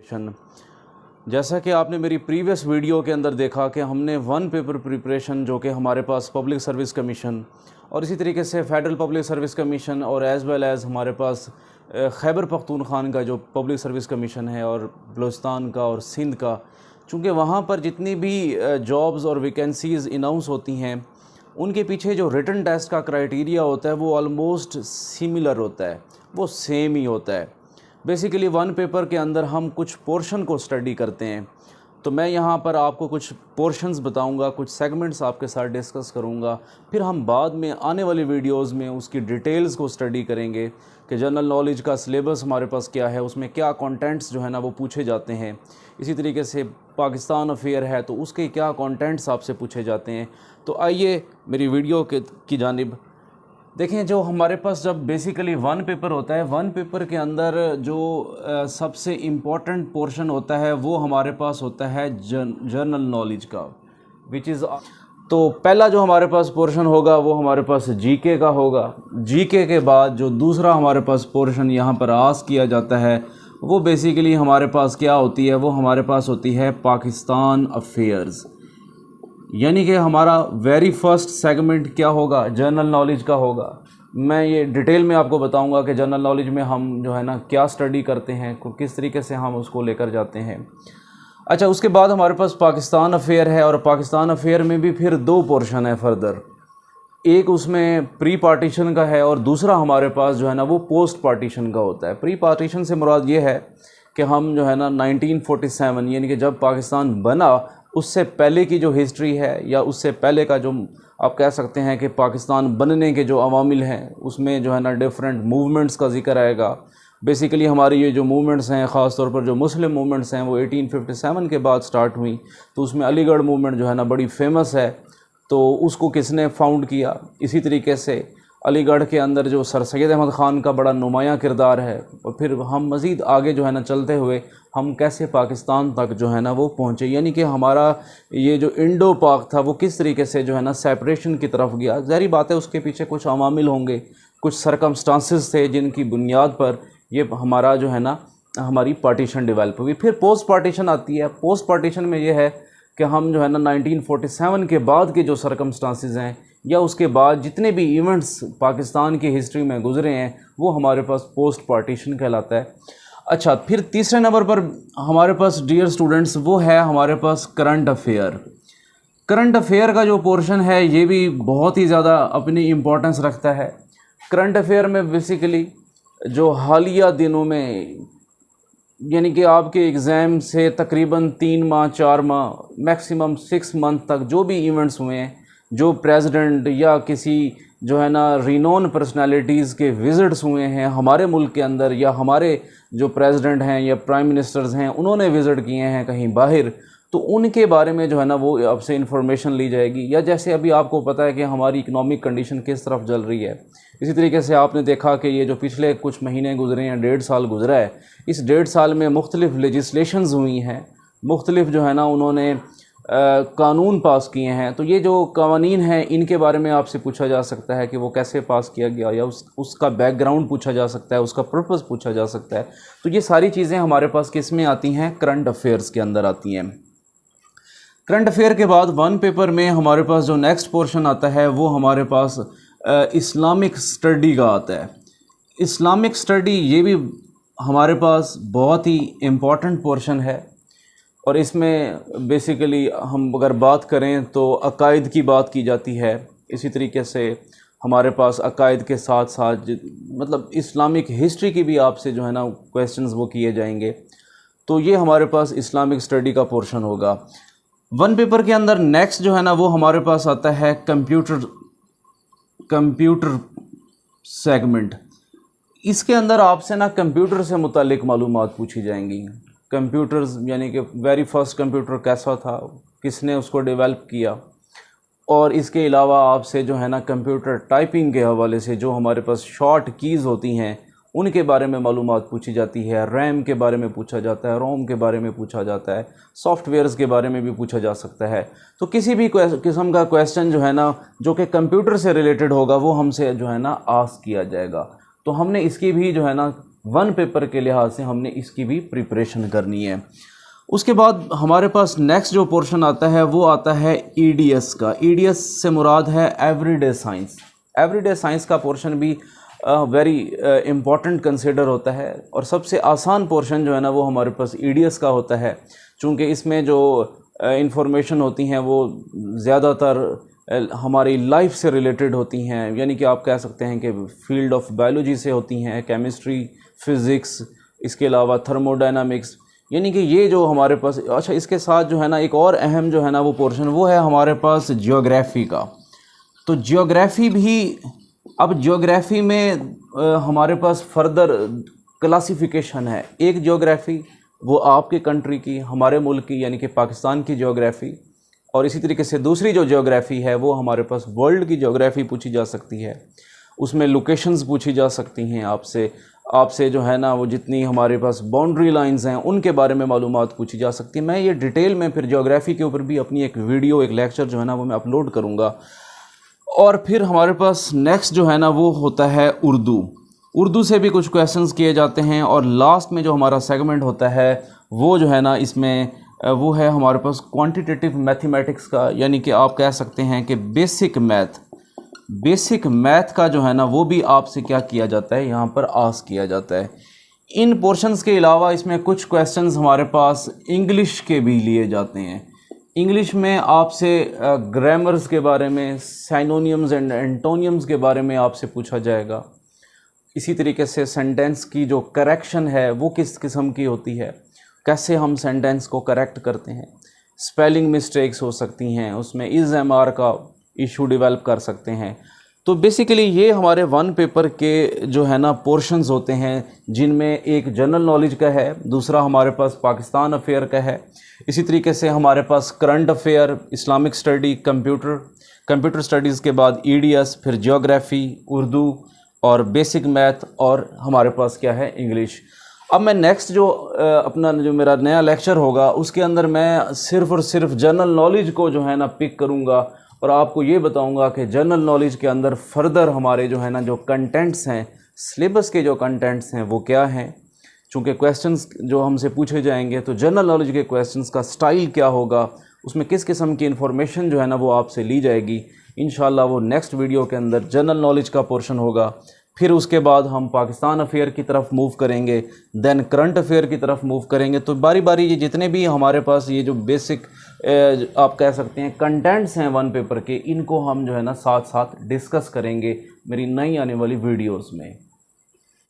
Preparation. जैसा कि आपने मेरी प्रीवियस वीडियो के अंदर देखा कि हमने वन पेपर प्रिपरेशन जो कि हमारे पास पब्लिक सर्विस कमीशन और इसी तरीके से फेडरल पब्लिक सर्विस कमीशन और एज़ वेल एज़ हमारे पास खैबर पख्तूनख्वा का जो पब्लिक सर्विस कमीशन है और बलूचिस्तान का और सिंध का, चूँकि वहाँ पर जितनी भी जॉब्स और वैकेंसीज़ अनाउंस होती हैं उनके पीछे जो रिटन टेस्ट का क्राइटेरिया होता है वो ऑलमोस्ट सिमिलर होता है, वो सेम ही होता है। बेसिकली वन पेपर के अंदर हम कुछ पोर्शन को स्टडी करते हैं, तो मैं यहाँ पर आपको कुछ पोर्शंस बताऊँगा, कुछ सेगमेंट्स आपके साथ डिस्कस करूँगा, फिर हम बाद में आने वाली वीडियोज़ में उसकी डिटेल्स को स्टडी करेंगे कि जनरल नॉलेज का सिलेबस हमारे पास क्या है, उसमें क्या कंटेंट्स जो है ना वो पूछे जाते हैं। इसी तरीके से पाकिस्तान अफेयर है तो उसके क्या कंटेंट्स आपसे पूछे जाते हैं। तो आइए मेरी वीडियो की जानिब देखें। जो हमारे पास जब बेसिकली वन पेपर होता है, वन पेपर के अंदर जो सबसे इम्पोर्टेंट पोर्शन होता है वो हमारे पास होता है जनरल नॉलेज का, विच इज़ तो पहला जो हमारे पास पोर्शन होगा वो हमारे पास जीके का होगा। जीके के बाद जो दूसरा हमारे पास पोर्शन यहाँ पर आस्क किया जाता है वो बेसिकली हमारे पास क्या होती है, वो हमारे पास होती है पाकिस्तान अफेयर्स। यानी कि हमारा वेरी फर्स्ट सेगमेंट क्या होगा, जनरल नॉलेज का होगा। मैं ये डिटेल में आपको बताऊंगा कि जनरल नॉलेज में हम जो है ना क्या स्टडी करते हैं, किस तरीके से हम उसको लेकर जाते हैं। अच्छा, उसके बाद हमारे पास पाकिस्तान अफेयर है और पाकिस्तान अफेयर में भी फिर दो पोर्शन है फर्दर, एक उसमें प्री पार्टीशन का है और दूसरा हमारे पास जो है ना वो पोस्ट पार्टीशन का होता है। प्री पार्टीशन से मुराद ये है कि हम जो है ना 1947 यानी कि जब पाकिस्तान बना उससे पहले की जो हिस्ट्री है या उससे पहले का जो आप कह सकते हैं कि पाकिस्तान बनने के जो अवामिल हैं उसमें जो है ना डिफरेंट मूवमेंट्स का जिक्र आएगा। बेसिकली हमारी ये जो मूवमेंट्स हैं, ख़ास तौर पर जो मुस्लिम मूवमेंट्स हैं, वो 1857 के बाद स्टार्ट हुई। तो उसमें अलीगढ़ मूवमेंट जो है ना बड़ी फेमस है, तो उसको किसने फाउंड किया। इसी तरीके से अलीगढ़ के अंदर जो सर सैयद अहमद ख़ान का बड़ा नुमायाँ किरदार है। और फिर हम मज़ीद आगे जो है ना चलते हुए हम कैसे पाकिस्तान तक जो है ना वो पहुँचे, यानी कि हमारा ये जो इंडो पाक था वो किस तरीके से जो है ना सेपरेशन की तरफ गया। ज़ाहिर बात है उसके पीछे कुछ अवामिल होंगे, कुछ सरकमस्टांसेस थे जिनकी बुनियाद पर ये हमारा जो है ना हमारी पार्टीशन डेवलप हुई। फिर पोस्ट पार्टीशन आती है। पोस्ट पार्टीशन में ये है कि हम जो है ना 1947 के बाद के जो सरकमस्टांसेस हैं या उसके बाद जितने भी इवेंट्स पाकिस्तान की हिस्ट्री में गुजरे हैं वो हमारे पास पोस्ट पार्टीशन कहलाता है। अच्छा, फिर तीसरे नंबर पर हमारे पास डियर स्टूडेंट्स वो है हमारे पास करंट अफेयर। करंट अफेयर का जो पोर्शन है ये भी बहुत ही ज़्यादा अपनी इम्पोर्टेंस रखता है। करंट अफेयर में बेसिकली जो हालिया दिनों में यानी कि आपके एग्ज़ाम से तकरीबन 3 माह 4 माह मैक्सिमम 6 मंथ तक जो भी इवेंट्स हुए हैं, जो प्रेसिडेंट या किसी जो है ना रिनोन पर्सनालिटीज़ के विज़िट्स हुए हैं हमारे मुल्क के अंदर, या हमारे जो प्रेसिडेंट हैं या प्राइम मिनिस्टर्स हैं उन्होंने विज़िट किए हैं कहीं बाहर, तो उनके बारे में जो है ना वो आपसे इन्फॉर्मेशन ली जाएगी। या जैसे अभी आपको पता है कि हमारी इकनॉमिक कंडीशन किस तरफ चल रही है, इसी तरीके से आपने देखा कि ये जो पिछले कुछ महीने गुजरे हैं, 1.5 साल गुजरा है, इस 1.5 साल में मुख्तलिफ़ लेजिस्लेशंस हुई हैं, मुख्तलिफ़ जो है ना उन्होंने कानून पास किए हैं। तो ये जो कवानीन हैं इनके बारे में आपसे पूछा जा सकता है कि वो कैसे पास किया गया, या उसका बैकग्राउंड पूछा जा सकता है, उसका पर्पस पूछा जा सकता है। तो ये सारी चीज़ें हमारे पास किस में आती हैं, करंट अफेयर्स के अंदर आती हैं। करंट अफेयर के बाद वन पेपर में हमारे पास जो नेक्स्ट पोर्शन आता है वो हमारे पास इस्लामिक स्टडी का आता है। इस्लामिक स्टडी ये भी हमारे पास बहुत ही इम्पॉर्टेंट पोर्शन है और इसमें बेसिकली हम अगर बात करें तो अकायद की बात की जाती है। इसी तरीके से हमारे पास अकायद के साथ साथ मतलब इस्लामिक हिस्ट्री की भी आपसे जो है ना क्वेश्चंस वो किए जाएंगे। तो ये हमारे पास इस्लामिक स्टडी का पोर्शन होगा। वन पेपर के अंदर नेक्स्ट जो है ना वो हमारे पास आता है कंप्यूटर सेगमेंट। इसके अंदर आपसे ना कंप्यूटर से मुतालिक मालूमात पूछी जाएंगी। कंप्यूटर्स यानी कि वेरी फर्स्ट कंप्यूटर कैसा था, किसने उसको डेवलप किया, और इसके अलावा आपसे जो है ना कंप्यूटर टाइपिंग के हवाले से जो हमारे पास शॉर्ट कीज़ होती हैं उनके बारे में मालूमात पूछी जाती है। रैम के बारे में पूछा जाता है, रोम के बारे में पूछा जाता है, सॉफ्टवेयर्स के बारे में भी पूछा जा सकता है। तो किसी भी किस्म का क्वेश्चन जो है ना जो कि कंप्यूटर से रिलेटेड होगा वो हमसे जो है ना आस्क किया जाएगा। तो हमने इसकी भी जो है ना वन पेपर के लिहाज से हमने इसकी भी प्रिपरेशन करनी है। उसके बाद हमारे पास नेक्स्ट जो पोर्शन आता है वो आता है ईडीएस का। ईडीएस से मुराद है एवरीडे साइंस। एवरीडे साइंस का पोर्शन भी वेरी इम्पॉर्टेंट कंसिडर होता है और सबसे आसान पोर्शन जो है ना वो हमारे पास ईडीएस का होता है, चूँकि इसमें जो इंफॉर्मेशन होती हैं वो ज़्यादातर हमारी लाइफ से रिलेटेड होती हैं, यानी कि आप कह सकते हैं कि फील्ड ऑफ बायोलॉजी से होती हैं, केमिस्ट्री, फिज़िक्स, इसके अलावा थर्मोडायनामिक्स, यानी कि ये जो हमारे पास। अच्छा, इसके साथ जो है ना एक और अहम जो है ना वो पोर्शन वो है हमारे पास जियोग्राफ़ी का। तो जियोग्राफ़ी भी, अब जियोग्राफ़ी में हमारे पास फर्दर क्लासिफिकेशन है। एक जियोग्राफ़ी वो आपके कंट्री की, हमारे मुल्क की यानी कि पाकिस्तान की जियोग्राफ़ी, और इसी तरीके से दूसरी जो जियोग्राफ़ी है वो हमारे पास वर्ल्ड की जियोग्राफ़ी पूछी जा सकती है। उसमें लोकेशंस पूछी जा सकती हैं आपसे जो है ना वो जितनी हमारे पास बाउंड्री लाइंस हैं उनके बारे में मालूमात पूछी जा सकती है। मैं ये डिटेल में फिर जियोग्राफ़ी के ऊपर भी अपनी एक वीडियो, एक लेक्चर जो है ना वो मैं अपलोड करूँगा। और फिर हमारे पास नेक्स्ट जो है ना वो होता है उर्दू से भी कुछ क्वेश्चंस किए जाते हैं। और लास्ट में जो हमारा सेगमेंट होता है वो जो है ना इसमें वो है हमारे पास क्वांटिटेटिव मैथमेटिक्स का, यानी कि आप कह सकते हैं कि बेसिक मैथ का जो है ना वो भी आपसे क्या किया जाता है, यहाँ पर आस्क किया जाता है। इन पोर्शंस के अलावा इसमें कुछ क्वेश्चंस हमारे पास इंग्लिश के भी लिए जाते हैं। इंग्लिश में आपसे ग्रामर्स के बारे में, साइनोनियम्स एंड एंटोनियम्स के बारे में आपसे पूछा जाएगा। इसी तरीके से सेंटेंस की जो करेक्शन है वो किस किस्म की होती है, कैसे हम सेंटेंस को करेक्ट करते हैं। स्पेलिंग मिस्टेक्स हो सकती हैं, उसमें इज़ एम आर का इशू डेवलप कर सकते हैं। तो बेसिकली ये हमारे वन पेपर के जो है ना पोर्शंस होते हैं, जिनमें एक जनरल नॉलेज का है, दूसरा हमारे पास पाकिस्तान अफेयर का है, इसी तरीके से हमारे पास current affair, Islamic study, computer studies के बाद ईडीएस, फिर जियोग्राफ़ी, उर्दू और बेसिक मैथ, और हमारे पास क्या है, इंग्लिश। अब मैं नेक्स्ट जो मेरा नया लेक्चर होगा उसके अंदर मैं सिर्फ़ और सिर्फ जनरल नॉलेज को जो है ना पिक करूँगा और आपको ये बताऊँगा कि जनरल नॉलेज के अंदर फर्दर हमारे जो है ना जो कंटेंट्स हैं, सिलेबस के जो कंटेंट्स हैं वो क्या हैं। चूँकि क्वेश्चंस जो हमसे पूछे जाएंगे तो जनरल नॉलेज के क्वेश्चंस का स्टाइल क्या होगा, उसमें किस किस्म की इन्फॉर्मेशन जो है ना वो आपसे ली जाएगी। इंशाल्लाह वो नेक्स्ट वीडियो के अंदर जनरल नॉलेज का पोर्शन होगा। फिर उसके बाद हम पाकिस्तान अफेयर की तरफ मूव करेंगे, देन करंट अफेयर की तरफ मूव करेंगे। तो बारी बारी ये जितने भी हमारे पास ये जो बेसिक आप कह सकते हैं कंटेंट्स हैं वन पेपर के, इनको हम जो है ना साथ साथ डिस्कस करेंगे मेरी नई आने वाली वीडियोस में।